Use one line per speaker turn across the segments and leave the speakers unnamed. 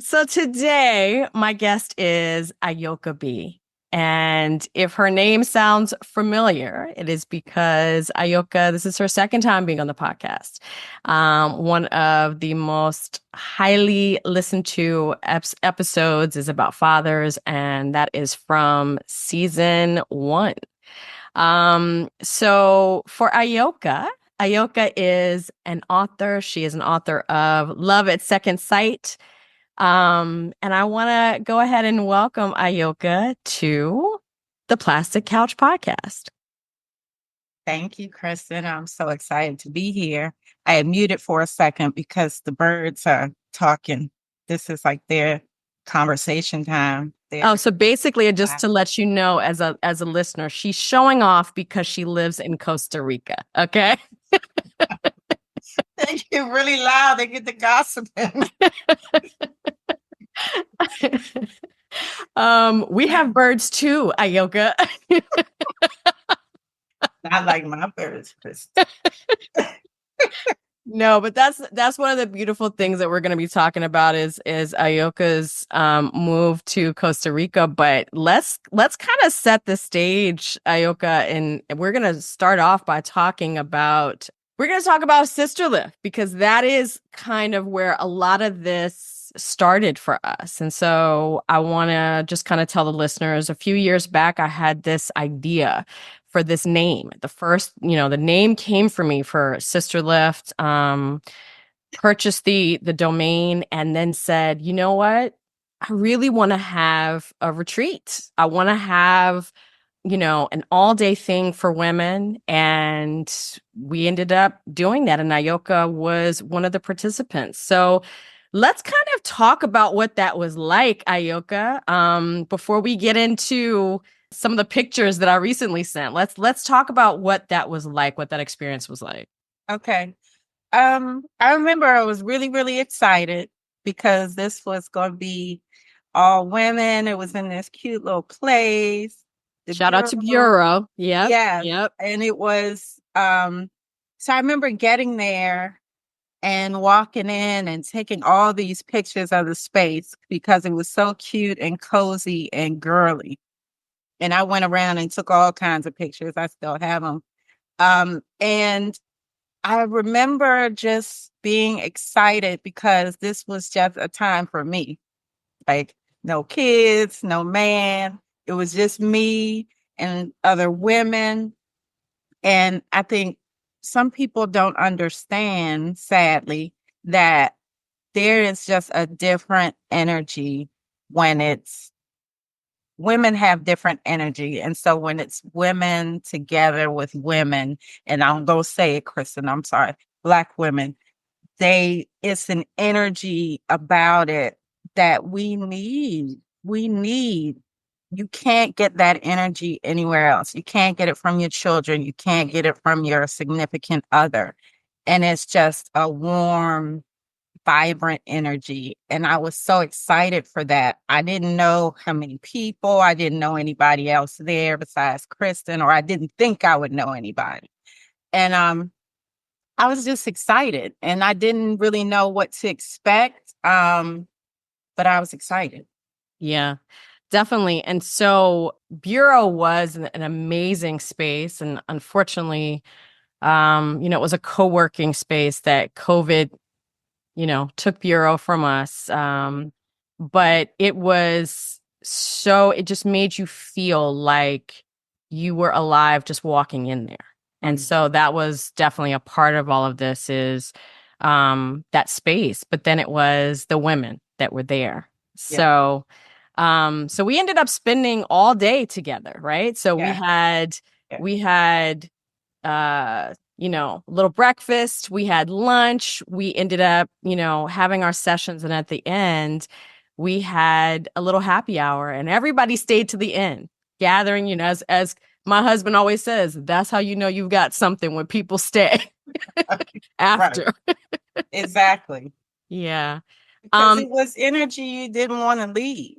So today, my guest is Ayoka B. And if her name sounds familiar, it is because Ayoka, this is her second time being on the podcast. One of the most highly listened to episodes is about fathers, and that is from season one. So for Ayoka, Ayoka is an author. She is an author of Love at Second Sight. And I want to go ahead and welcome Ayoka to the Plastic Couch Podcast.
Thank you, Kristen. I'm so excited to be here. I had muted for a second because the birds are talking. This is like their conversation time.
Oh, so basically, just to let you know, as a listener, she's showing off because she lives in Costa Rica. Okay.
They get really loud. They get the gossiping.
We have birds too, Ayoka.
Not like my birds, Kristen.
No, but that's one of the beautiful things that we're going to be talking about is Ayoka's move to Costa Rica. But let's kind of set the stage, Ayoka, and we're going to start off by talking about Sister Lift because that is kind of where a lot of this started for us. And so I want to just kind of tell the listeners a few years back I had this idea for this name. The name came for me for Sister Lift, purchased the domain and then said, you know what? I really want to have a retreat. I want to have, an all day thing for women. And we ended up doing that. And Ayoka was one of the participants. So let's kind of talk about what that was like, Ayoka, before we get into some of the pictures that I recently sent. Let's talk about what that was like, what that experience was like.
Okay. I remember I was really, really excited because this was going to be all women. It was in this cute little place. The
Shout out to
bureau.
Bureau. Yep.
Yeah.
Yep.
And it was, so I remember getting there and walking in and taking all these pictures of the space because it was so cute and cozy and girly. And I went around and took all kinds of pictures. I still have them. And I remember just being excited because this was just a time for me. Like no kids, no man. It was just me and other women. And I think some people don't understand, sadly, that there is just a different energy when it's women have different energy. And so when it's women together with women, and I'm going to say it, Kristen, I'm sorry, Black women, it's an energy about it that we need. We need. You can't get that energy anywhere else. You can't get it from your children. You can't get it from your significant other. And it's just a warm, vibrant energy. And I was so excited for that. I didn't know how many people, I didn't know anybody else there besides Kristen, or I didn't think I would know anybody. And I was just excited and I didn't really know what to expect. But I was excited.
Yeah, definitely. And so Bureau was an amazing space. And unfortunately, it was a co-working space that COVID, took Bureau from us. But it just made you feel like you were alive just walking in there. And so that was definitely a part of all of this is that space. But then it was the women that were there.
Yeah.
So we ended up spending all day together, right? So
Yeah.
we had little breakfast, we had lunch, we ended up, having our sessions, and at the end, we had a little happy hour and everybody stayed to the end, gathering, as my husband always says, that's how you know you've got something when people stay after.
Right. Exactly.
Yeah.
Because it was energy you didn't want to leave.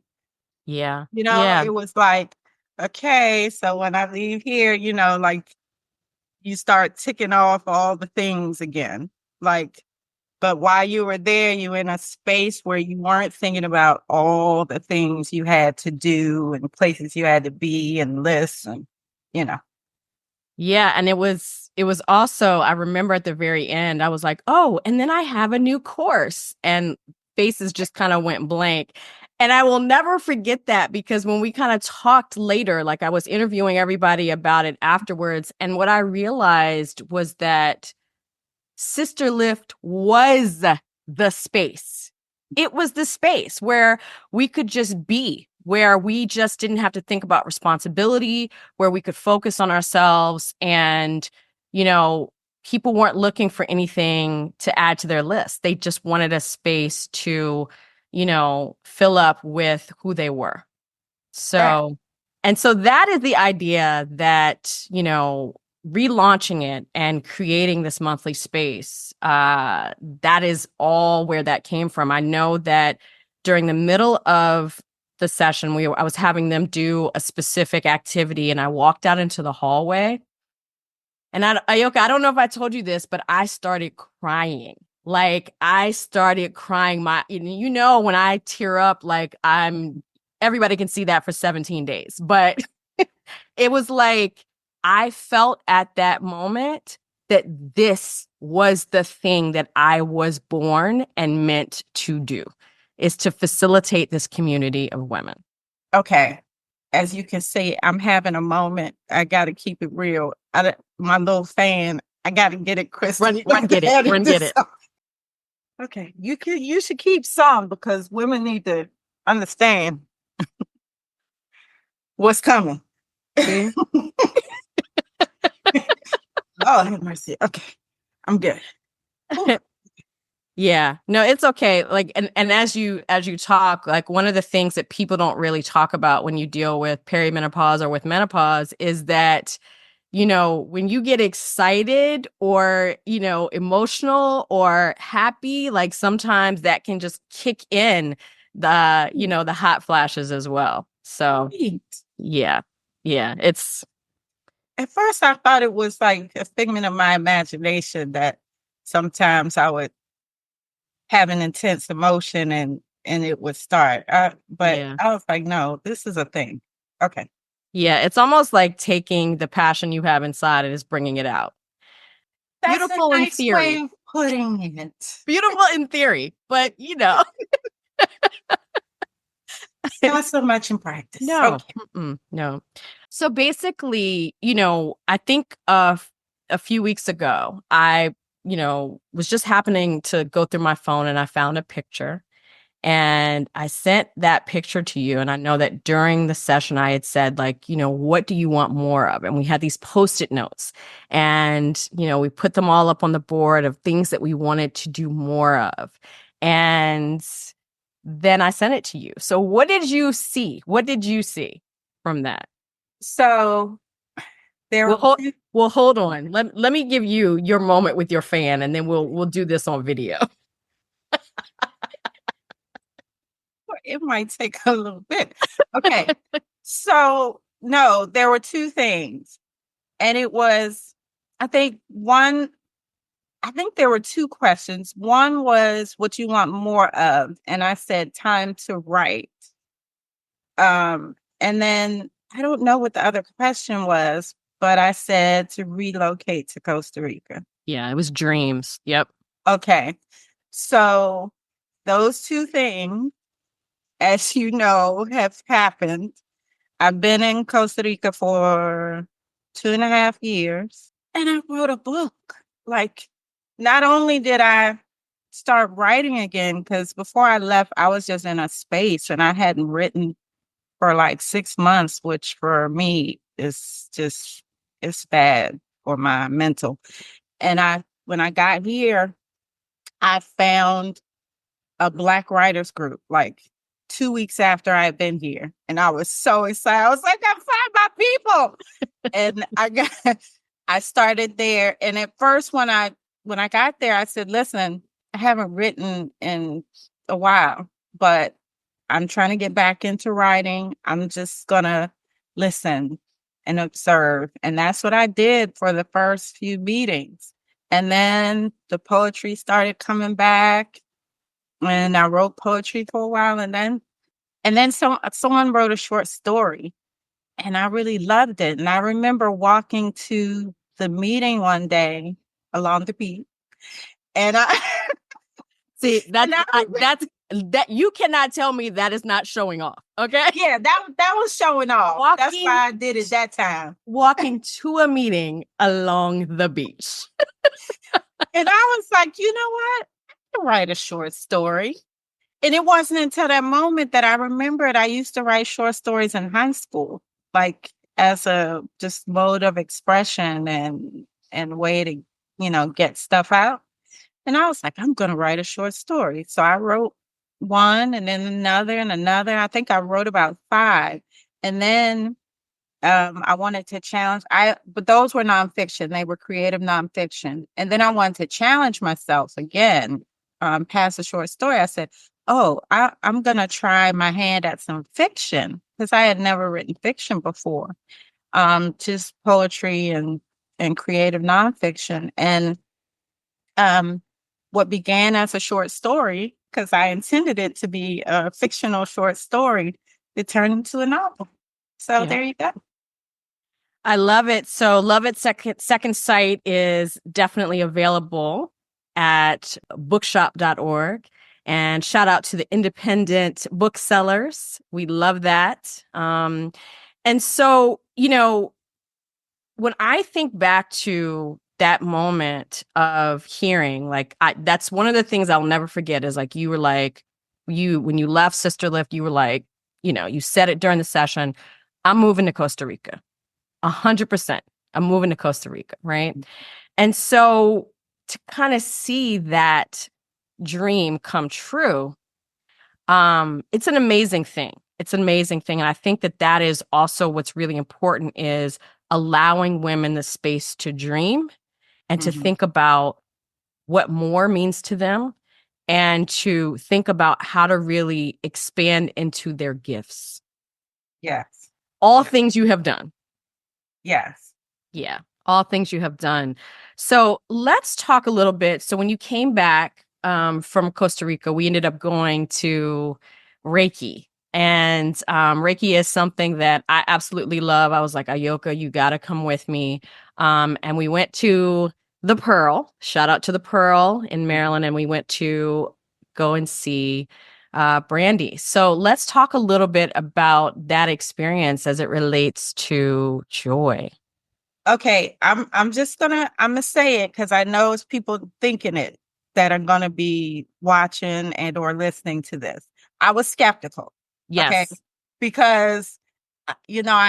Yeah.
It was like, okay, so when I leave here, like you start ticking off all the things again. Like, But while you were there, you were in a space where you weren't thinking about all the things you had to do and places you had to be and lists and, you know.
Yeah, and it was also, I remember at the very end, I was like, "Oh, and then I have a new course." And faces just kind of went blank. And I will never forget that because when we kind of talked later, like I was interviewing everybody about it afterwards, and what I realized was that Sister Lift was the space. It was the space where we could just be, where we just didn't have to think about responsibility, where we could focus on ourselves. And, you know, people weren't looking for anything to add to their list. They just wanted a space to, fill up with who they were.
Right.
So, and so that is the idea that, relaunching it and creating this monthly space, that is all where that came from. I know that during the middle of the session, I was having them do a specific activity, and I walked out into the hallway. And Ayoka, I don't know if I told you this, but I started crying. Like I started crying. When I tear up, like everybody can see that for 17 days. But it was like I felt at that moment that this was the thing that I was born and meant to do, is to facilitate this community of women.
Okay. As you can see, I'm having a moment. I got to keep it real. My little fan, I got to get it crystal.
Run get it. Run get it.
Okay. You should keep some because women need to understand what's coming.
See?
Oh, have mercy. Okay. I'm good.
Yeah, no, it's okay. Like, and as you talk, like one of the things that people don't really talk about when you deal with perimenopause or with menopause is that, when you get excited or, emotional or happy, like sometimes that can just kick in the hot flashes as well. So,
Right.
yeah. Yeah, it's
At first, I thought it was like a figment of my imagination that sometimes I would have an intense emotion and it would start. But
yeah.
I was like, no, this is a thing. Okay.
Yeah, it's almost like taking the passion you have inside and just bringing it out.
That's a
Beautiful in
nice way
theory.
of putting it.
Beautiful in theory, but
Not so much in practice.
no,
Okay.
no. So basically, I think a few weeks ago, I, was just happening to go through my phone and I found a picture. And I sent that picture to you. And I know that during the session, I had said, like, what do you want more of? And we had these Post-it notes. And, we put them all up on the board of things that we wanted to do more of. And then I sent it to you. So what did you see? What did you see from that?
So there
Well,
were
hold, well, hold on. Let me give you your moment with your fan, and then we'll do this on video.
it might take a little bit. Okay. So no, there were two things. And it was, I think I think there were two questions. One was what you want more of. And I said time to write. And then I don't know what the other question was, but I said to relocate to Costa Rica.
Yeah, it was dreams. Yep.
Okay. So those two things, as you know, have happened. I've been in Costa Rica for 2.5 years and I wrote a book. Like, not only did I start writing again, because before I left, I was just in a space and I hadn't written for like 6 months, which for me is just, it's bad for my mental. And when I got here, I found a Black writers group like 2 weeks after I had been here. And I was so excited. I was like, I found my people. And I started there. And at first when I got there, I said, listen, I haven't written in a while, but I'm trying to get back into writing. I'm just gonna listen and observe. And that's what I did for the first few meetings. And then the poetry started coming back, and I wrote poetry for a while, and then someone wrote a short story, and I really loved it. And I remember walking to the meeting one day along the beach, and I
See,
and
that you cannot tell me that is not showing off. Okay.
yeah, that was showing off. That's why I did it that time.
Walking to a meeting along the beach.
And I was like, you know what? I can write a short story. And it wasn't until that moment that I remembered I used to write short stories in high school, like as a just mode of expression and way to, get stuff out. And I was like, I'm gonna write a short story. So I wrote one and then another and another. I think I wrote about five. And then I wanted to challenge but those were nonfiction. They were creative nonfiction. And then I wanted to challenge myself again, past a short story. I said, oh, I'm gonna try my hand at some fiction because I had never written fiction before. Just poetry and creative nonfiction. And um what began as a short story, because I intended it to be a fictional short story, it turned into a novel. So
Yeah.
there you go.
I love it. So Love It Second Sight is definitely available at bookshop.org. And shout out to the independent booksellers. We love that. And so, when I think back to that moment of hearing, like, that's one of the things I'll never forget is like, you were like, when you left Sister Lift, you were like, you said it during the session, I'm moving to Costa Rica. 100%. I'm moving to Costa Rica, right? And so to kind of see that dream come true, it's an amazing thing. It's an amazing thing. And I think that is also what's really important is allowing women the space to dream and to
Mhm.
think about what more means to them and to think about how to really expand into their gifts.
Yes.
All
Yes.
things you have done.
Yes.
Yeah, all things you have done. So let's talk a little bit. So when you came back from Costa Rica, we ended up going to Reiki. And Reiki is something that I absolutely love. I was like, Ayoka, you got to come with me. And we went to the Pearl. Shout out to the Pearl in Maryland. And we went to go and see Brandy. So let's talk a little bit about that experience as it relates to joy.
Okay, I'm gonna say it because I know it's people thinking it that are gonna be watching and or listening to this. I was skeptical, okay,
Yes.
because I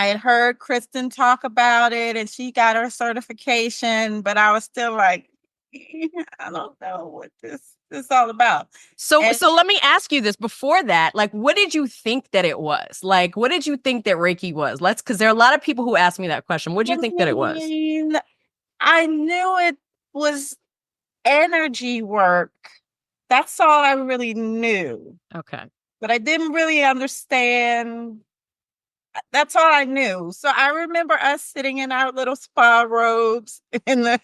had heard Kristen talk about it and she got her certification, but I was still like, I don't know what this is all about.
So
And
let me ask you this before that, like, what did you think that it was? Like, what did you think that Reiki was? Because there are a lot of people who ask me that question. What do
I
you think that it was?
mean, I knew it was energy work. That's all I really knew.
Okay.
But I didn't really understand. That's all I knew. So I remember us sitting in our little spa robes in the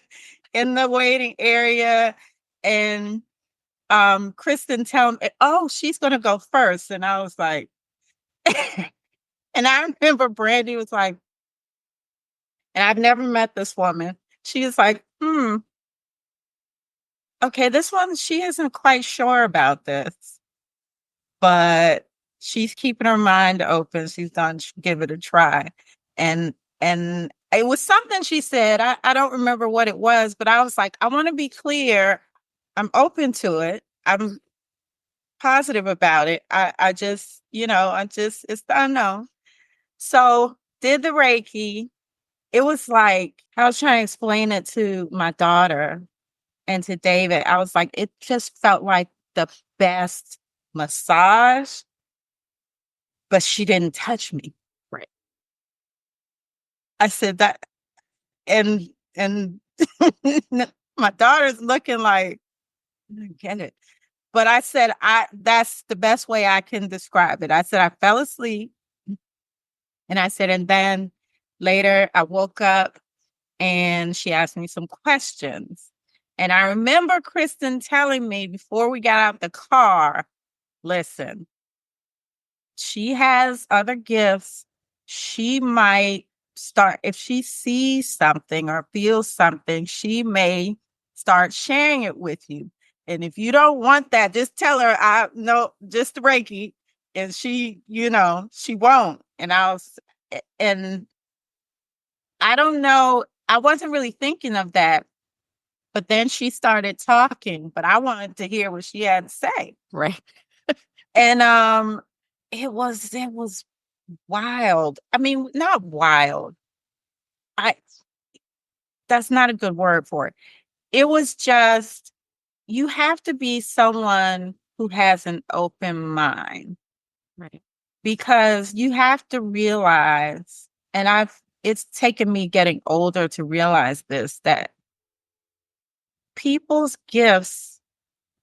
waiting area, and Kristen telling me, oh, she's gonna go first. And I was like, and I remember Brandy was like, and I've never met this woman. She was like, okay, this one, she isn't quite sure about this, but she's keeping her mind open. She's done give it a try. And and it was something she said. I don't remember what it was, but I was like, I want to be clear. I'm open to it. I'm positive about it. I just, it's the unknown. So did the Reiki. It was like I was trying to explain it to my daughter and to David. I was like, it just felt like the best massage, but she didn't touch me.
Right.
I said that, and my daughter's looking like, I don't get it. But I said, that's the best way I can describe it. I said, I fell asleep. And I said, and then later I woke up and she asked me some questions. And I remember Kristen telling me before we got out the car, listen, she has other gifts. She might start, if she sees something or feels something, she may start sharing it with you. And if you don't want that, just tell her, I know, just Reiki. And she, she won't. And I don't know, I wasn't really thinking of that. But then she started talking, but I wanted to hear what she had to say.
Right.
And it was wild. I mean, not wild. I That's not a good word for it. It was just, you have to be someone who has an open mind,
Right.
because you have to realize, and it's taken me getting older to realize this, that people's gifts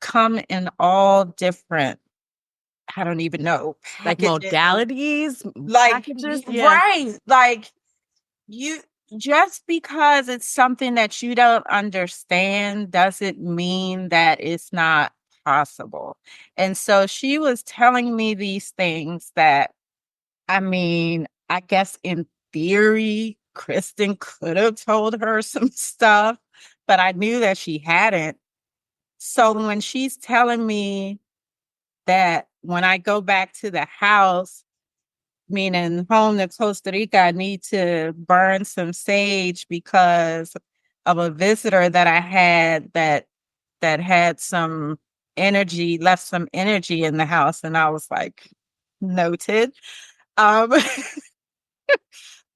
come in all different, I don't even know,
Like
packages.
modalities,
Like,
packages. Yeah.
right. Like, you, just because it's something that you don't understand doesn't mean that it's not possible. And so she was telling me these things that, I mean, I guess in theory, Kristen could have told her some stuff, but I knew that she hadn't. So when she's telling me that when I go back to the house, meaning home to Costa Rica, I need to burn some sage because of a visitor that I had that had some energy, left some energy in the house. And I was like, noted. Um,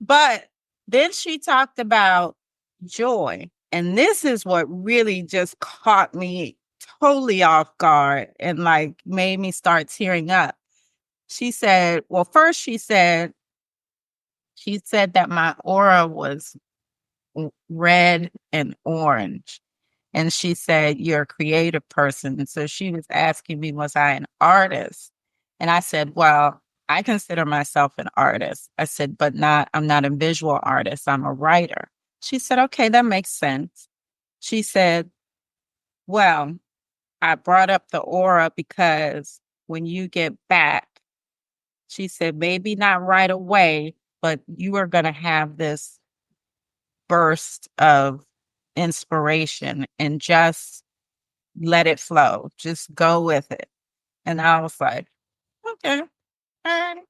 but then she talked about joy. And this is what really just caught me totally off guard and like made me start tearing up. She said, well, first she said that my aura was red and orange. And she said, you're a creative person. And so she was asking me, was I an artist? And I said, well, I consider myself an artist. I said, but I'm not a visual artist. I'm a writer. She said, okay, that makes sense. She said, well, I brought up the aura because when you get back, she said, maybe not right away, but you are going to have this burst of inspiration and just let it flow. Just go with it. And I was like, okay, all right,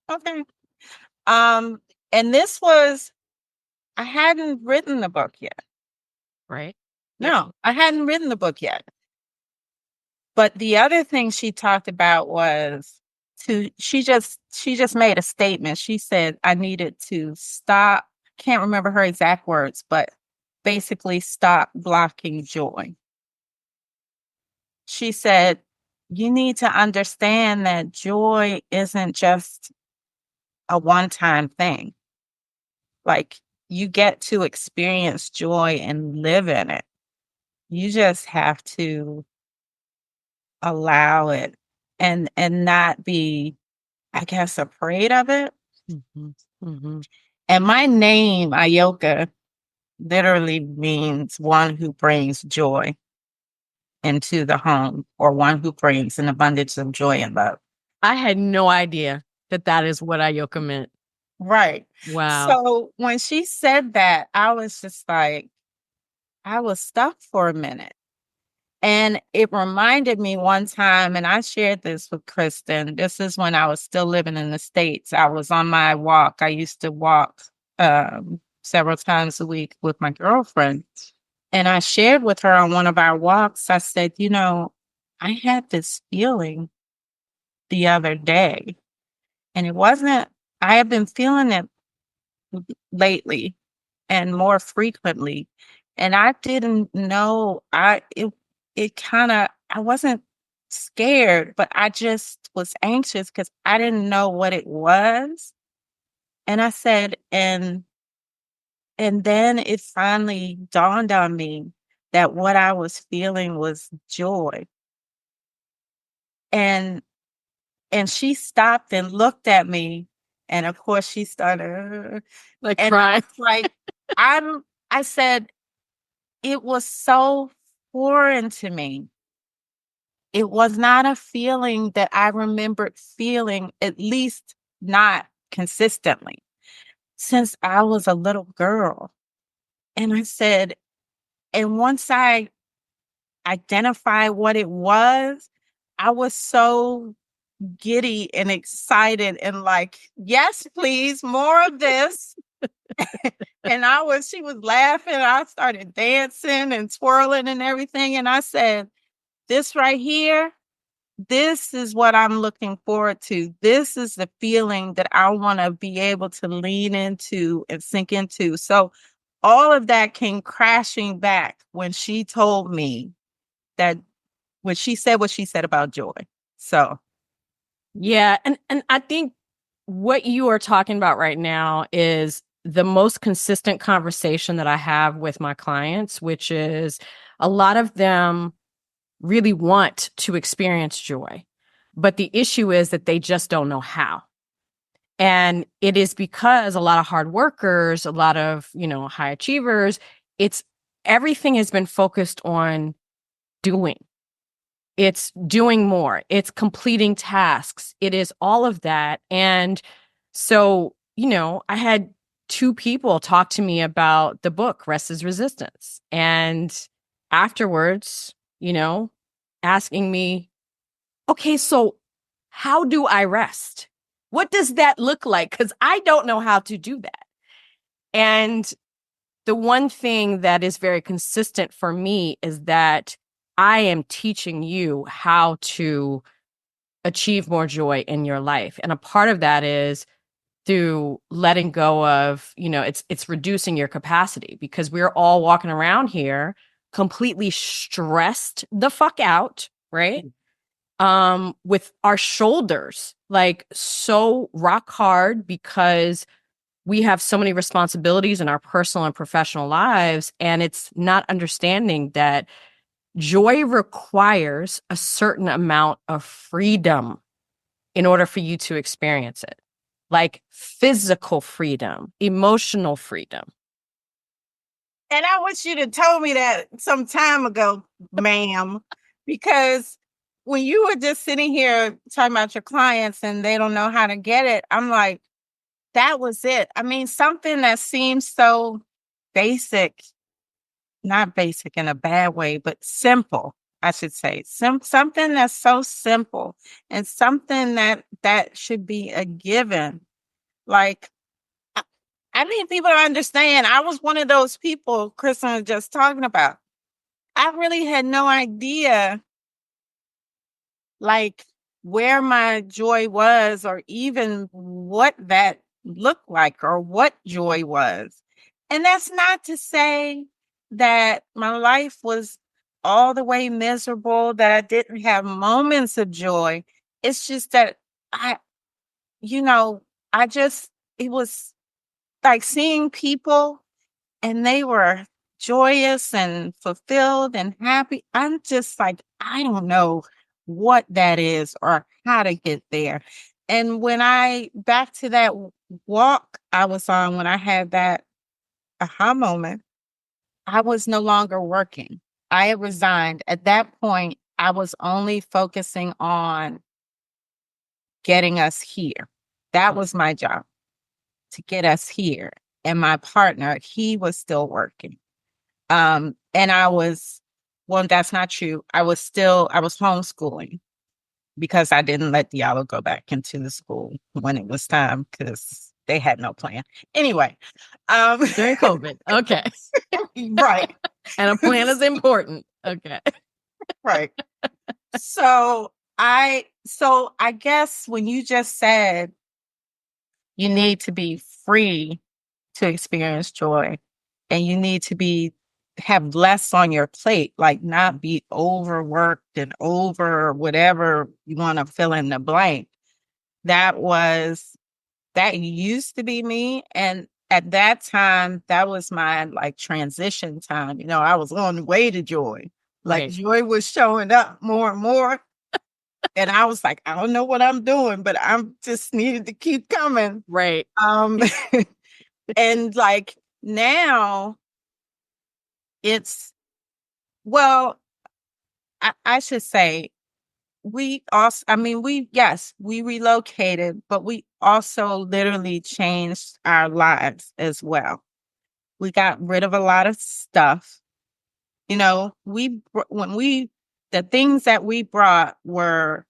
okay. Um, and this was, I hadn't written the book yet.
Right. Yep.
No, I hadn't written the book yet. But the other thing she talked about was she just made a statement. She said I needed to stop, can't remember her exact words, but basically stop blocking joy. She said, you need to understand that joy isn't just a one-time thing. Like, you get to experience joy and live in it. You just have to allow it and not be, I guess, afraid of it.
Mm-hmm. Mm-hmm.
And my name, Ayoka, literally means one who brings joy into the home, or one who brings an abundance of joy and love.
I had no idea that that is what Ayoka meant.
Right.
Wow.
So when she said that, I was just like, I was stuck for a minute. And it reminded me one time, and I shared this with Kristen. This is when I was still living in the States. I was on my walk. I used to walk several times a week with my girlfriend. And I shared with her on one of our walks, I said, I had this feeling the other day. And it wasn't, I have been feeling it lately and more frequently. And I didn't know, it kind of, I wasn't scared, but I just was anxious because I didn't know what it was. And I said, and then it finally dawned on me that what I was feeling was joy. And she stopped and looked at me. And of course she started,
Like
and I
crying.
was like, I said, it was so foreign to me. It was not a feeling that I remembered feeling, at least not consistently, since I was a little girl. And I said, and once I identified what it was, I was so giddy and excited and like, yes, please, more of this. And she was laughing. I started dancing and twirling and everything. And I said, this right here, this is what I'm looking forward to. This is the feeling that I want to be able to lean into and sink into. So all of that came crashing back when she told me that when she said what she said about joy. So
Yeah, and I think what you are talking about right now is the most consistent conversation that I have with my clients, which is a lot of them really want to experience joy. But the issue is that they just don't know how. And it is because a lot of hard workers, a lot of, high achievers, it's everything has been focused on doing. It's doing more. It's completing tasks. It is all of that. And so, I had two people talk to me about the book, Rest is Resistance. And afterwards, asking me, okay, so how do I rest? What does that look like? Because I don't know how to do that. And the one thing that is very consistent for me is that I am teaching you how to achieve more joy in your life. And a part of that is through letting go of, it's reducing your capacity because we're all walking around here completely stressed the fuck out, right? With our shoulders like so rock hard because we have so many responsibilities in our personal and professional lives. And it's not understanding that joy requires a certain amount of freedom in order for you to experience it, like physical freedom, emotional freedom.
and I wish you'd have told me that some time ago, ma'am, because when you were just sitting here talking about your clients and they don't know how to get it, I'm like, that was it. I mean, something that seems so basic, not basic in a bad way, but simple, I should say. Something that's so simple and something that should be a given. Like I, I need people to understand. I was one of those people Kristen was just talking about. I really had no idea like where my joy was or even what that looked like or what joy was. And that's not to say that my life was all the way miserable, that I didn't have moments of joy. It's just that I, you know, I just, it was like seeing people and they were joyous and fulfilled and happy. I'm just like, I don't know what that is or how to get there. And when I back to that walk I was on when I had that aha moment, I was no longer working. I had resigned. At that point, I was only focusing on getting us here. That was my job, to get us here. And my partner, he was still working. And I was, well, that's not true. I was homeschooling because I didn't let Diallo go back into the school when it was time because they had no plan. Anyway,
During COVID. Okay.
right.
And a plan is important. Okay.
Right. So I guess when you just said you need to be free to experience joy and you need to have less on your plate, like not be overworked and over whatever you want to fill in the blank. That used to be me. And at that time, that was my like transition time. I was on the way to joy. Like
Right.
joy was showing up more and more. And I was like, I don't know what I'm doing, but I'm just needed to keep coming.
Right.
And like now it's, well, I should say we also, I mean, yes, we relocated, but we also literally changed our lives as well. We got rid of a lot of stuff. You know, when the things that we brought were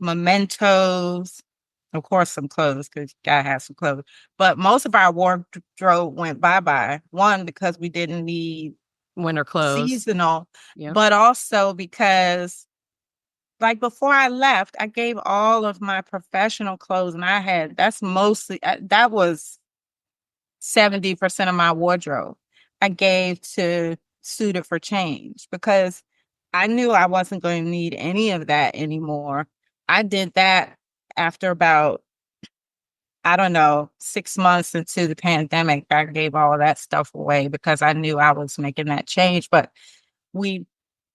mementos, of course, some clothes, because you gotta have some clothes. But most of our wardrobe went bye-bye. One, because we didn't need
Winter clothes.
seasonal,
Yeah.
but also because, like, before I left, I gave all of my professional clothes, and that's mostly, that was 70% of my wardrobe. I gave to Suited for Change because I knew I wasn't going to need any of that anymore. I did that after about, I don't know, 6 months into the pandemic. I gave all of that stuff away because I knew I was making that change. But we,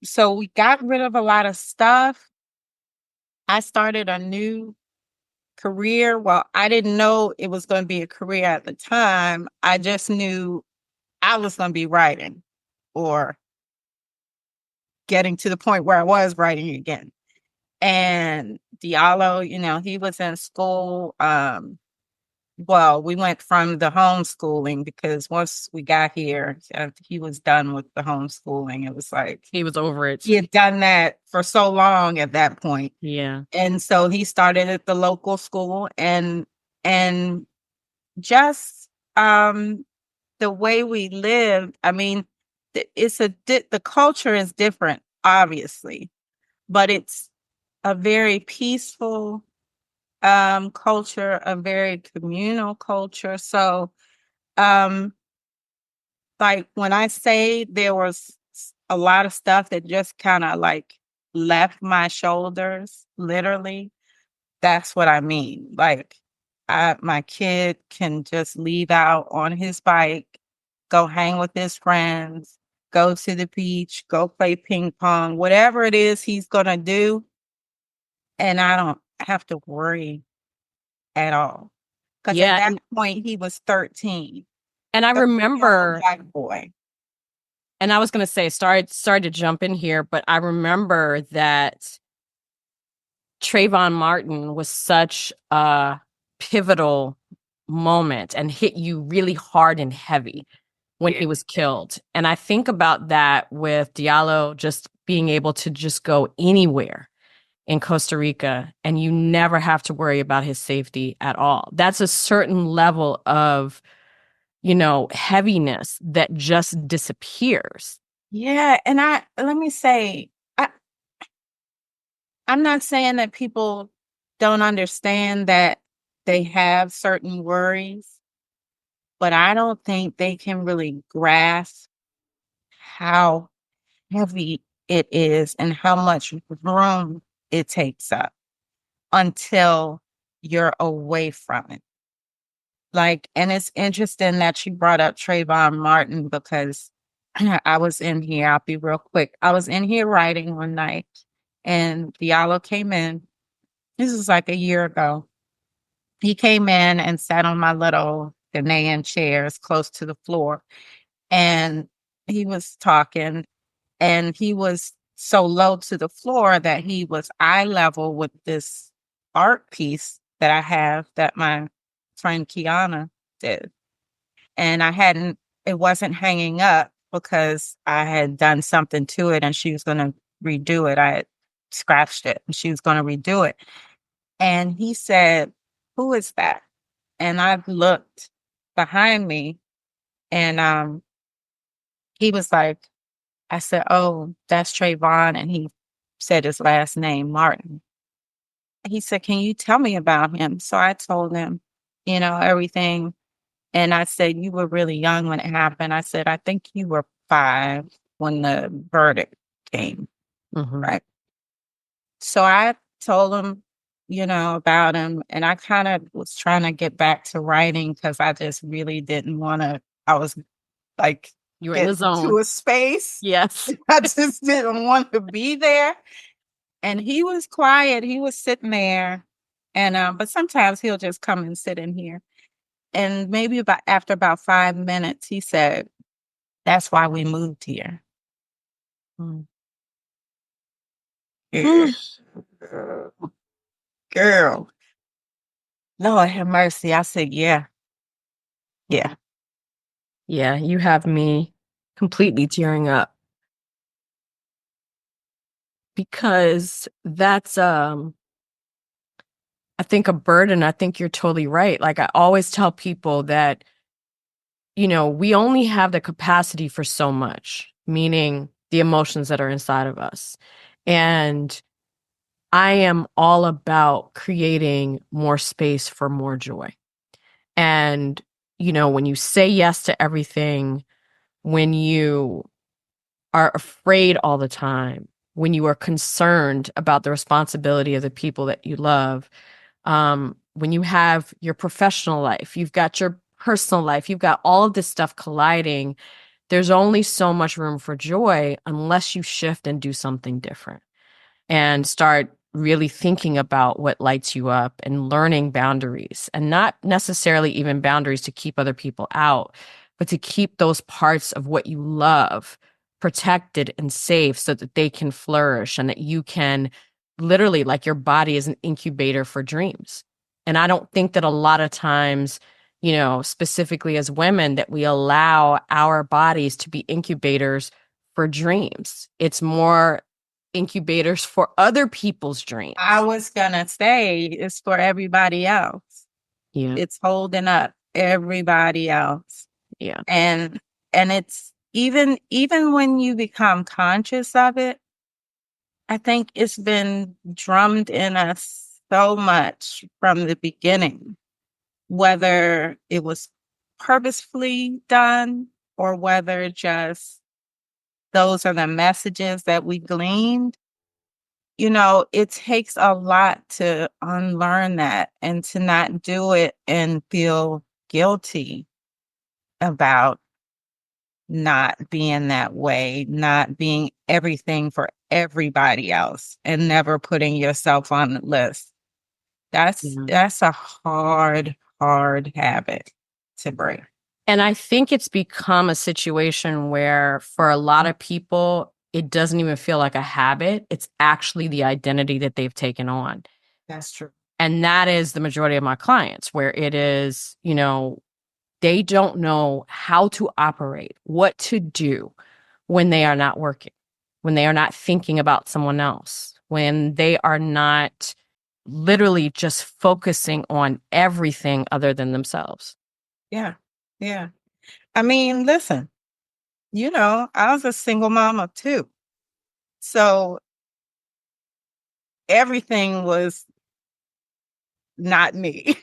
so we got rid of a lot of stuff. I started a new career. Well, I didn't know it was going to be a career at the time. I just knew I was going to be writing or getting to the point where I was writing again. And Diallo, he was in school. Well, we went from the homeschooling because once we got here, he was done with the homeschooling. It was like
He was over
he
it.
had done that for so long at that point.
Yeah.
And so he started at the local school, and just the way we lived, I mean, the culture is different, obviously, but it's a very peaceful culture, a very communal culture. So um like when I say there was a lot of stuff that just kind of like left my shoulders, literally, that's what I mean. Like, my kid can just leave out on his bike, go hang with his friends, go to the beach, go play ping pong, whatever it is he's gonna do, and I don't have to worry at all. Because at
Yeah.
that point he was 13,
And I
13-year-old
remember,
black boy.
and I was gonna say, sorry to jump in here, but I remember that Trayvon Martin was such a pivotal moment and hit you really hard and heavy when he
Yeah.
was killed. And I think about that with Diallo just being able to just go anywhere in Costa Rica and you never have to worry about his safety at all. That's a certain level of, heaviness that just disappears.
Yeah, and let me say, I'm not saying that people don't understand that they have certain worries, but I don't think they can really grasp how heavy it is and how much room it takes up until you're away from it. Like, and it's interesting that you brought up Trayvon Martin because I was in here. I'll be real quick. I was in here writing one night and Diallo came in. This was like a year ago. He came in and sat on my little Ghanaian chairs close to the floor. And he was talking, and he was so low to the floor that he was eye level with this art piece that I have that my friend Kiana did. And it wasn't hanging up because I had done something to it and she was going to redo it. I had scratched it and she was going to redo it. And he said, "Who is that?" And I looked behind me, and he was like, I said, "Oh, that's Trayvon." And he said his last name, Martin. He said, "Can you tell me about him?" So I told him, everything. And I said, "You were really young when it happened." I said, "I think you were 5 when the verdict came."
Mhm.
Right. So I told him, about him. And I kind of was trying to get back to writing because I just really didn't want to. I was like,
You were in the
get
zone.
to a space.
Yes.
I just didn't want to be there. And he was quiet. He was sitting there. And but sometimes he'll just come and sit in here. And maybe after about 5 minutes, he said, "That's why we moved here."
Mm. Mm.
Girl, Lord have mercy. I said, yeah, yeah.
Yeah, you have me completely tearing up because that's I think a burden. I think you're totally right. Like I always tell people that, we only have the capacity for so much, meaning the emotions that are inside of us. And I am all about creating more space for more joy. And, when you say yes to everything, when you are afraid all the time, when you are concerned about the responsibility of the people that you love, when you have your professional life, you've got your personal life, you've got all of this stuff colliding, there's only so much room for joy unless you shift and do something different and start really thinking about what lights you up and learning boundaries, and not necessarily even boundaries to keep other people out, but to keep those parts of what you love protected and safe so that they can flourish and that you can literally, like your body is an incubator for dreams. And I don't think that a lot of times, specifically as women, that we allow our bodies to be incubators for dreams. It's more incubators for other people's
I
dreams.
was gonna say it's for everybody else.
Yeah.
It's holding up everybody else.
Yeah.
And it's even when you become conscious of it, I think it's been drummed in us so much from the beginning, whether it was purposefully done or whether just those are the messages that we gleaned. It takes a lot to unlearn that and to not do it and feel guilty about not being that way, not being everything for everybody else and never putting yourself on the list.
Yeah.
That's a hard habit to break.
And I think it's become a situation where for a lot of people, it doesn't even feel like a habit. It's actually the identity that they've taken on.
That's true.
And that is the majority of my clients, where it is, they don't know how to operate, what to do when they are not working, when they are not thinking about someone else, when they are not literally just focusing on everything other than themselves.
Yeah. Yeah. I mean, listen, I was a single mom of two. So everything was not me.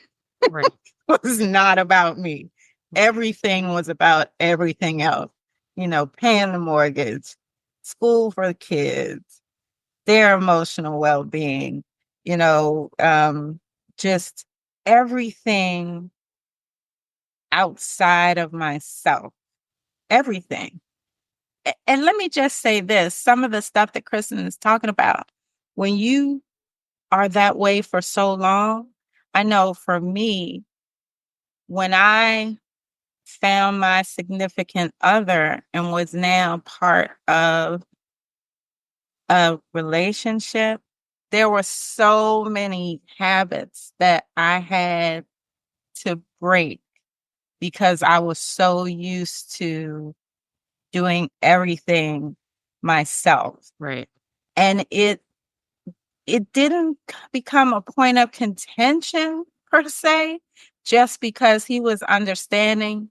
Right.
Was not about me. Everything was about everything else. Paying the mortgage, school for the kids, their emotional well-being, you know, um, just everything outside of myself. Everything. And let me just say this, some of the stuff that Kristen is talking about, when you are that way for so long, I know for me, when I found my significant other and was now part of a relationship, there were so many habits that I had to break because I was so used to doing everything myself.
Right.
And it didn't become a point of contention per se, just because he was understanding.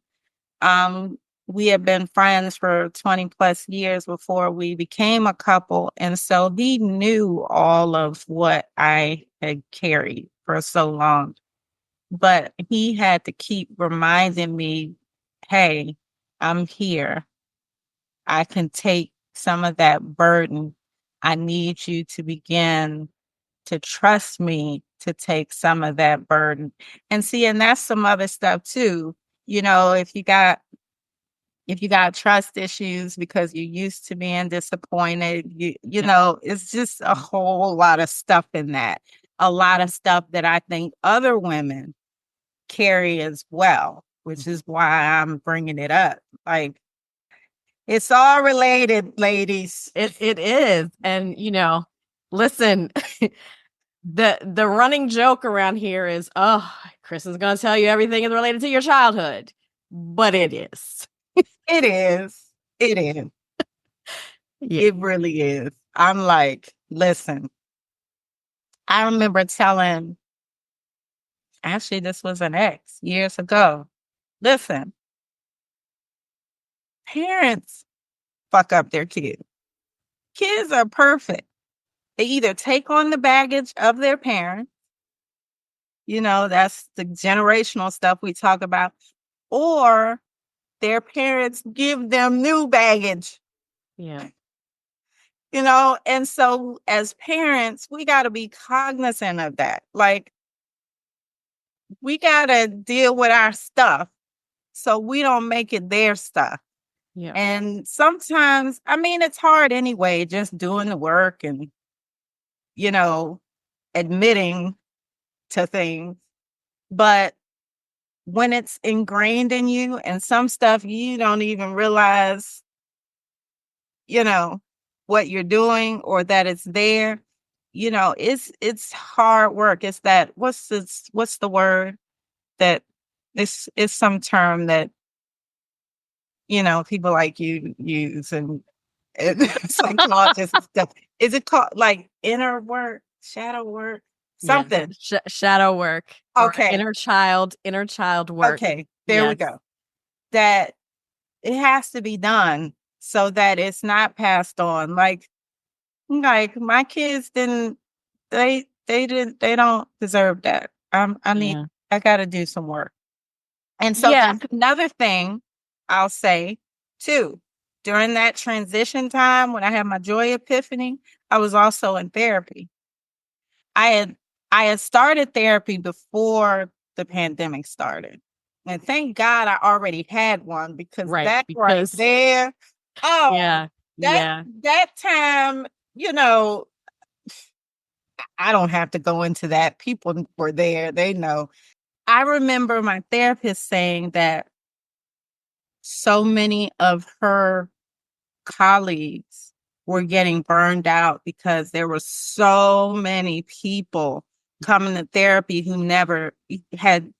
Um, we had been friends for 20 plus years before we became a couple. And so he knew all of what I had carried for so long. But he had to keep reminding me, hey, I'm here. I can take some of that burden. I need you to begin to trust me to take some of that burden. And see, and that's some other stuff too. If you got trust issues because you're used to being disappointed, it's just a whole lot of stuff in that. A lot of stuff that I think other women carry as well, which is why I'm bringing it up. Like, it's all related, ladies.
It is. And, Listen, the running joke around here is, oh, Chris is going to tell you everything is related to your childhood, but it is.
It is. It is.
Yeah.
It really is. I'm like, listen, I remember telling, actually, this was an ex years ago. Listen, parents fuck up their kids. Kids are perfect. They either take on the baggage of their parents, that's the generational stuff we talk about, or their parents give them new baggage,
Yeah.
and so as parents, we got to be cognizant of that. Like, we got to deal with our stuff so we don't make it their stuff.
Yeah.
And sometimes, I mean, it's hard anyway, just doing the work and, you know, admitting to things. But when it's ingrained in you and some stuff you don't even realize, you know, what you're doing or that it's there, it's hard work. It's that what's the word that it's some term that, people like you use and psychologists and stuff. Is it called like inner work, shadow work,
Yeah.
something?
Shadow work or
Okay.
inner child work.
Okay. There we
Yes.
go. That it has to be done so that it's not passed on. Like my kids didn't they don't deserve that.
Yeah.
I gotta do some work. And so
Yeah.
that's another thing I'll say too. During that transition time when I had my joy epiphany, I was also in therapy. I had I had started therapy before the pandemic started. And thank God I already had one because
Right.
that right
Because
there, oh,
yeah.
that
Yeah.
that time, I don't have to go into that. People were there, they know. I remember my therapist saying that so many of her colleagues were getting burned out because there were so many people coming to therapy who never had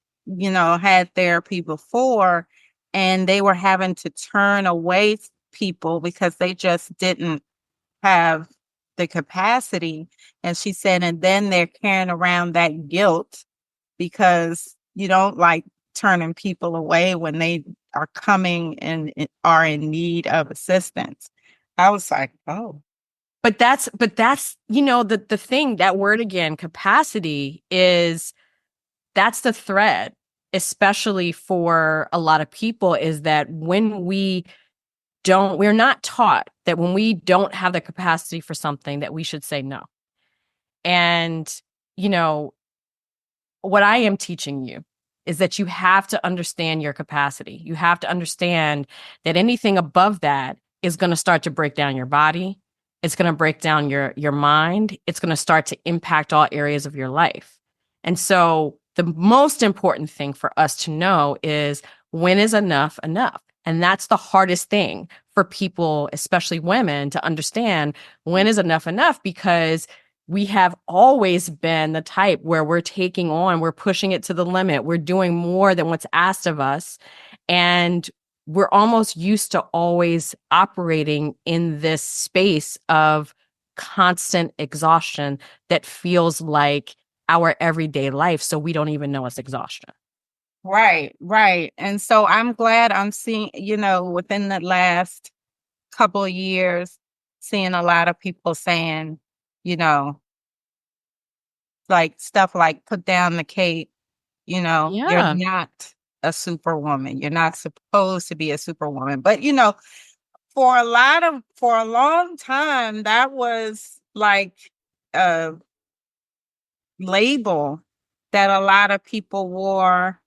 therapy before, and they were having to turn away people because they just didn't have the capacity. And she said, and then they're carrying around that guilt because you don't like turning people away when they are coming and are in need of assistance. I was like, oh,
But that's the thing, that word again, capacity, is that's the thread, especially for a lot of people, is that we're not taught that when we don't have the capacity for something that we should say no. And, you know, what I am teaching you is that you have to understand your capacity. You have to understand that anything above that is going to start to break down your body. It's going to break down your mind. It's going to start to impact all areas of your life. And so the most important thing for us to know is, when is enough enough? And that's the hardest thing for people, especially women, to understand. When is enough enough? Because we have always been the type where we're pushing it to the limit. We're doing more than what's asked of us. And we're almost used to always operating in this space of constant exhaustion that feels like our everyday life. So we don't even know it's exhaustion.
right, right. And so I'm glad I'm seeing, within the last couple of years, seeing a lot of people saying, you know, like stuff like put down the cape, you're
Yeah.
not a superwoman. You're not supposed to be a superwoman. But for a long time, that was like a label that a lot of people wore,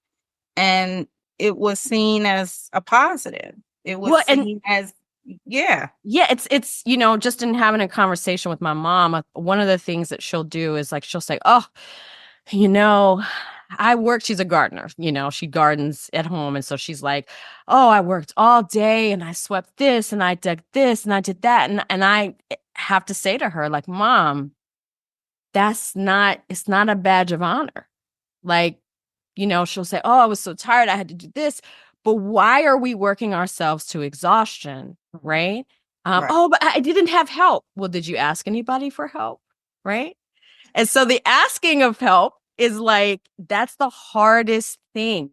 and it was seen as a positive. It was
Well, and
seen as, yeah.
yeah, it's just in having a conversation with my mom, one of the things that she'll do is, like, she'll say, "Oh, you know, I work." She's a gardener, she gardens at home. And so she's like, "Oh, I worked all day and I swept this and I dug this and I did that." And I have to say to her, like, "Mom, it's not a badge of honor. Like, she'll say, "Oh, I was so tired, I had to do this." But why are we working ourselves to exhaustion, right?
Right.
Oh, but I didn't have help. Well, did you ask anybody for help? Right? And so the asking of help is like, that's the hardest thing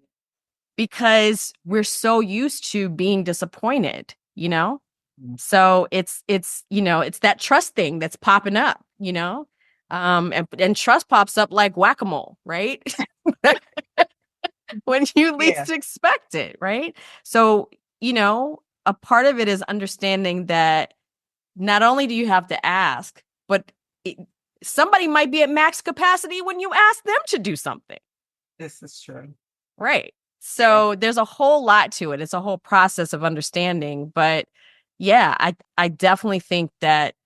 because we're so used to being disappointed. So it's that trust thing that's popping up. And trust pops up like whack-a-mole, right? When you
Yeah.
least expect it, right? So, a part of it is understanding that not only do you have to ask, but it, somebody might be at max capacity when you ask them to do something.
This is true.
Right.
Yeah.
So there's a whole lot to it. It's a whole process of understanding. But yeah, I definitely think that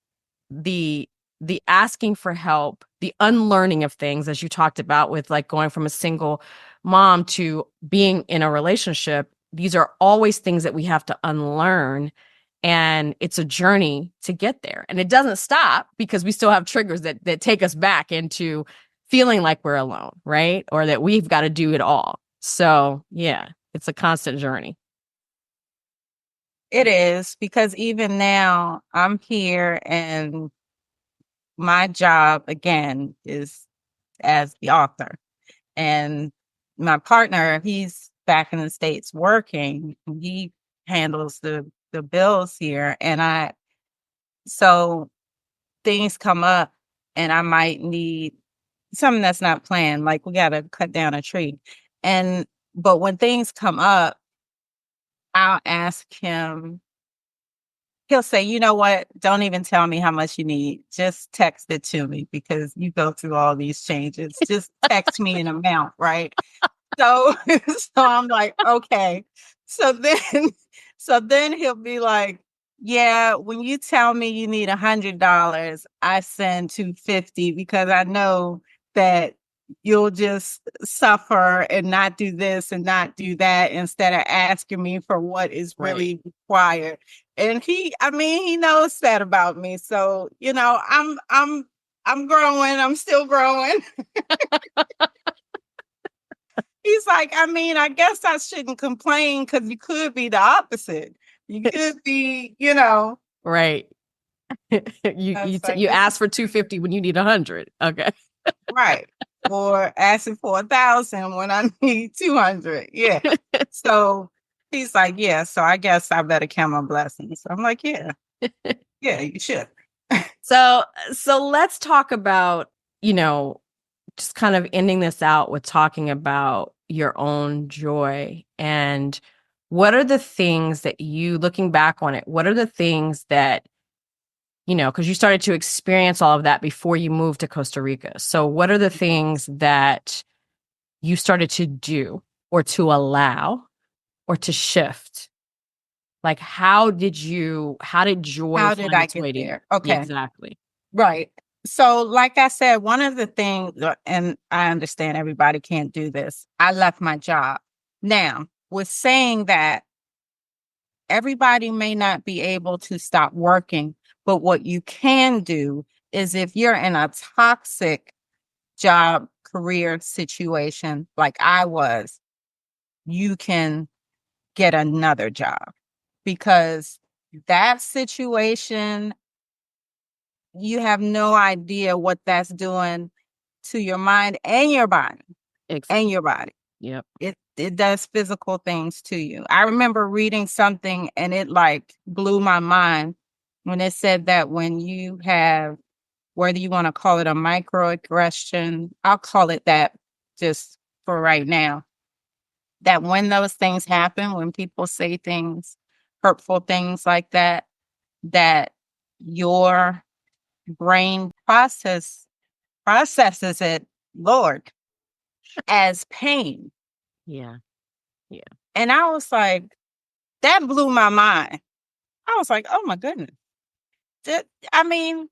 the the asking for help, the unlearning of things, as you talked about with like going from a single mom to being in a relationship, these are always things that we have to unlearn. And it's a journey to get there. And it doesn't stop because we still have triggers that take us back into feeling like we're alone, right? Or that we've got to do it all. So yeah, it's a constant journey.
It is because even now I'm here and my job again is as the author. And my partner, he's back in the States working. He handles the bills here. So things come up and I might need something that's not planned, like we gotta cut down a tree. But when things come up, I'll ask him. He'll say, "You know what? Don't even tell me how much you need. Just text it to me because you go through all these changes. Just text me an amount, right?" So so I'm like, "Okay." So then so then he'll be like, "Yeah, when you tell me you need $100, I send 250 because I know that you'll just suffer and not do this and not do that instead of asking me for what is
Right.
really required." And I mean, he knows that about me. So, I'm growing, I'm still growing. He's like, I mean, I guess I shouldn't complain because you could be the opposite. You could be,
Right. you
I
you
was
t-
like,
you
this
ask
is
for 250 when you need 100. Okay.
right. Or asking for 1,000 when I need 200. Yeah. So he's like, yeah, so I guess I better count my blessings. I'm like, yeah, yeah, you should.
So so let's talk about, just kind of ending this out with talking about your own joy and what are the things that you looking back on it, what are the things that because you started to experience all of that before you moved to Costa Rica. So what are the things that you started to do or to allow or to shift? Like how did joy
How did
find
I
its
get
way to you?
there? Okay.
Exactly.
Right. So, like I said, one of the things, and I understand everybody can't do this, I left my job. Now, with saying that, everybody may not be able to stop working, but what you can do is if you're in a toxic job career situation like I was, you can get another job because that situation, you have no idea what that's doing to your mind and your body and
Exactly.
your body.
Yep.
It does physical things to you. I remember reading something and it like blew my mind when it said that when you have, whether you want to call it a microaggression, I'll call it that just for right now, that when those things happen, when people say things, hurtful things like that, that your brain processes it, Lord, as pain.
Yeah. Yeah.
And I was like, that blew my mind. I was like, oh my goodness. Ju- I mean,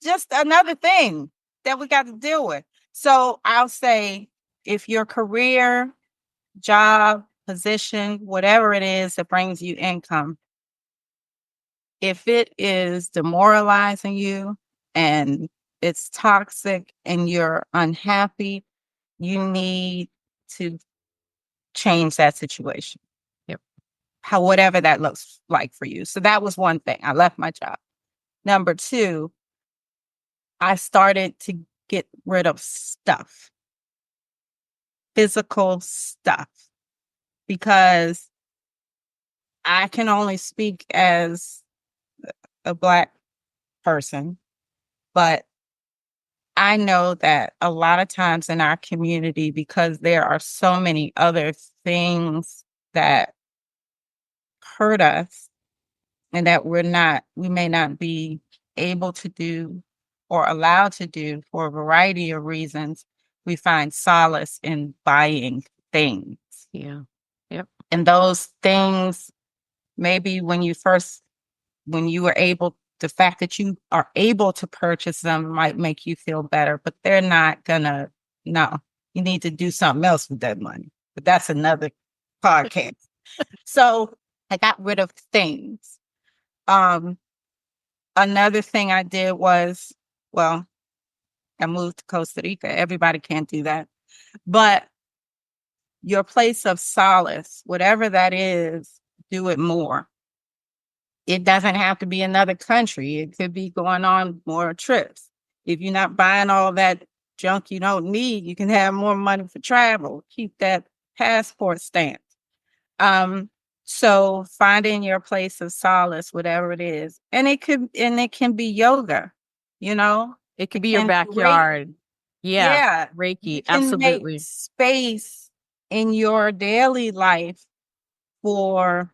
just another thing that we got to deal with. So I'll say if your career, job, position, whatever it is that brings you income, if it is demoralizing you and it's toxic and you're unhappy, you need to change that situation.
Yep.
How whatever that looks like for you. So that was one thing. I left my job. Number two, I started to get rid of stuff, physical stuff, because I can only speak as a Black person, but I know that a lot of times in our community, because there are so many other things that hurt us and that we may not be able to do or allowed to do for a variety of reasons, we find solace in buying things.
Yeah. Yep.
And those things, maybe when you were able, the fact that you are able to purchase them might make you feel better, but they're not gonna, no, you need to do something else with that money. But that's another podcast. So I got rid of things. Um, Another thing I did was, well, I moved to Costa Rica. Everybody can't do that. But your place of solace, whatever that is, do it more. It doesn't have to be another country. It could be going on more trips. If you're not buying all that junk you don't need, you can have more money for travel. Keep that passport stamp. Um, so finding your place of solace, whatever it is, and it can be yoga, you know,
It could
it
be your
can be Reiki.
backyard. Yeah.
Yeah, you
Reiki.
can make
Absolutely.
space in your daily life for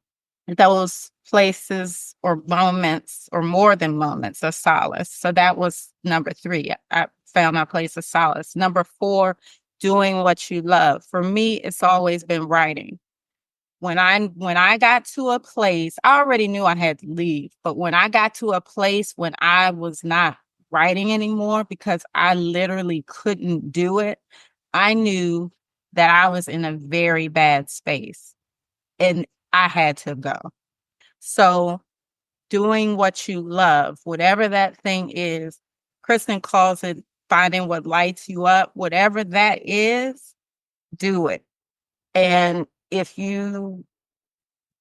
those places or moments or more than moments of solace. So that was number three. I found my place of solace. Number four, doing what you love. For me, it's always been writing. When I got to a place, I already knew I had to leave, but when I got to a place when I was not writing anymore because I literally couldn't do it, I knew that I was in a very bad space and I had to go. So doing what you love, whatever that thing is, Kristen calls it finding what lights you up, whatever that is, do it. And if you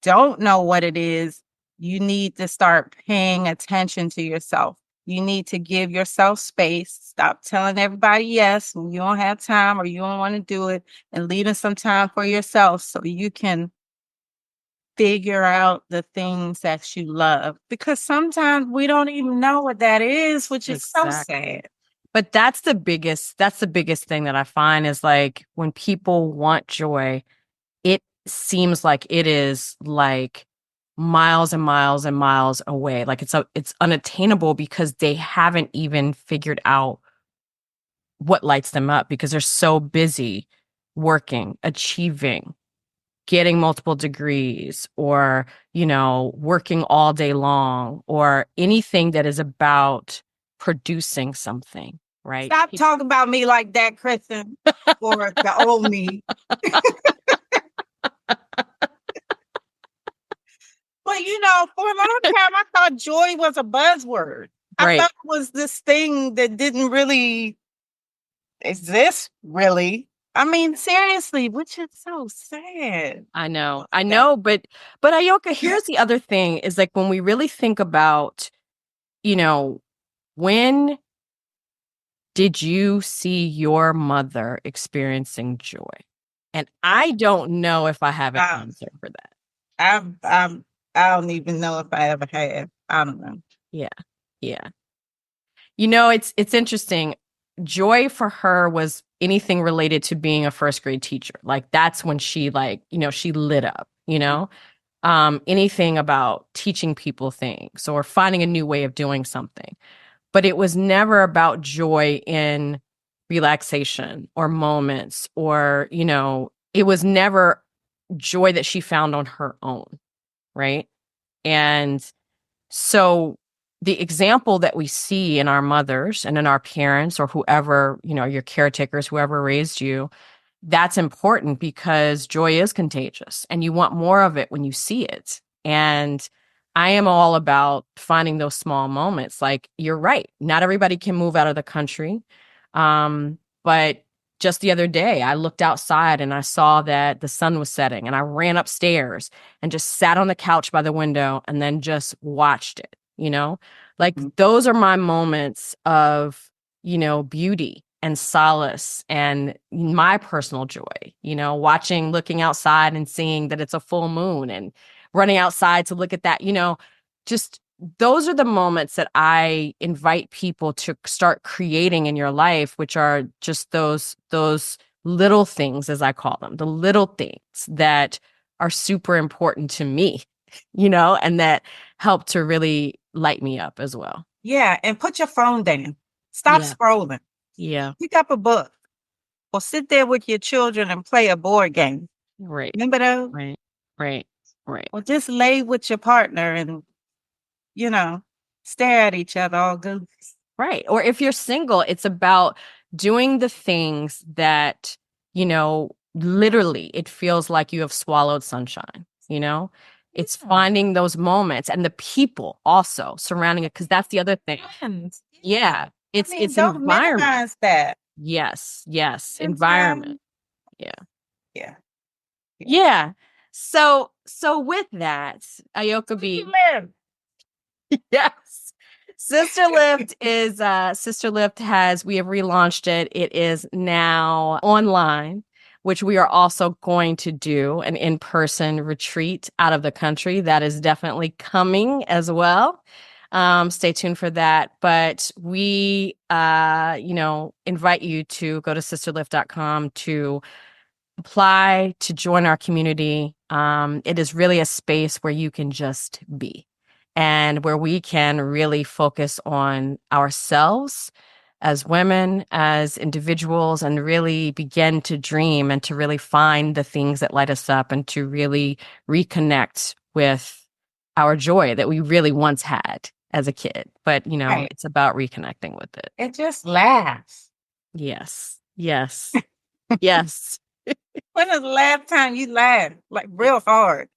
don't know what it is, you need to start paying attention to yourself. You need to give yourself space. Stop telling everybody yes when you don't have time or you don't want to do it, and leaving some time for yourself so you can figure out the things that you love. Because sometimes we don't even know what that is, which is so
Exactly.
sad.
But that's the biggest thing that I find is like when people want joy, it seems like it is like miles and miles and miles away. Like it's unattainable because they haven't even figured out what lights them up because they're so busy working, achieving, getting multiple degrees, or, working all day long, or anything that is about producing something, right?
Stop talking about me like that, Kristen, or the old me. But for a long time, I thought joy was a buzzword. I
Right.
thought it was this thing that didn't really exist, really. I mean, seriously, which is so sad.
I know.
So
I
sad.
know, but Ayoka, here's the other thing is like when we really think about, you know, when did you see your mother experiencing joy? And I don't know if I have an
Um,
answer for that.
I don't even know if I ever have. I don't know.
Yeah. Yeah. It's interesting. Joy for her was anything related to being a first grade teacher. Like that's when she she lit up, anything about teaching people things or finding a new way of doing something. But it was never about joy in relaxation or moments or, it was never joy that she found on her own, right? And so the example that we see in our mothers and in our parents or whoever, your caretakers, whoever raised you, that's important because joy is contagious and you want more of it when you see it. And I am all about finding those small moments. Like you're right. Not everybody can move out of the country. But just the other day, I looked outside and I saw that the sun was setting and I ran upstairs and just sat on the couch by the window and then just watched it, you know? Like those are my moments of, beauty and solace and my personal joy, looking outside and seeing that it's a full moon and running outside to look at that, just those are the moments that I invite people to start creating in your life, which are just those little things, as I call them, the little things that are super important to me, and that help to really light me up as well.
Yeah, and put your phone down. Stop
Yeah.
scrolling.
Yeah.
Pick up a book or sit there with your children and play a board game.
Right.
Remember those?
Right. Right. Right.
Or just lay with your partner and, you know, stare at each other all good.
Right. Or if you're single, it's about doing the things that, literally it feels like you have swallowed sunshine, It's finding those moments and the people also surrounding it, because that's the other thing.
Friends.
Yeah. It's
I mean,
it's
don't
environment.
minimize that.
Yes. Yes.
Spend
Environment.
time.
Yeah.
Yeah.
Yeah. So with that, Ayoka B.
Live.
Yes. Sister Lift we have relaunched it. It is now online, which we are also going to do an in-person retreat out of the country. That is definitely coming as well. Stay tuned for that. But we invite you to go to sisterlift.com to apply to join our community. It is really a space where you can just be and where we can really focus on ourselves as women, as individuals, and really begin to dream and to really find the things that light us up and to really reconnect with our joy that we really once had as a kid. But,
Right.
it's about reconnecting with it.
It just laughs.
Yes. Yes. Yes.
When was the last time you laughed like real hard?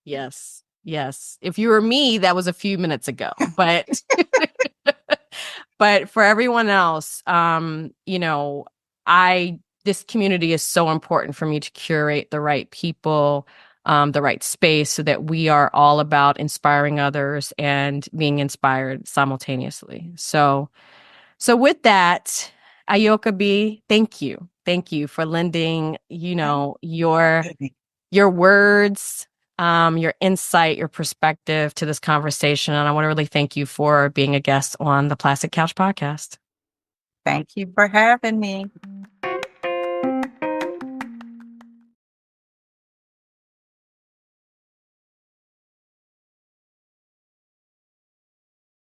Yes. Yes. If you were me, that was a few minutes ago. But but for everyone else, this community is so important for me to curate the right people, the right space so that we are all about inspiring others and being inspired simultaneously. So with that, Ayoka B, thank you. Thank you for lending, your words, your insight, your perspective to this conversation. And I want to really thank you for being a guest on the Plastic Couch podcast.
Thank you for having me.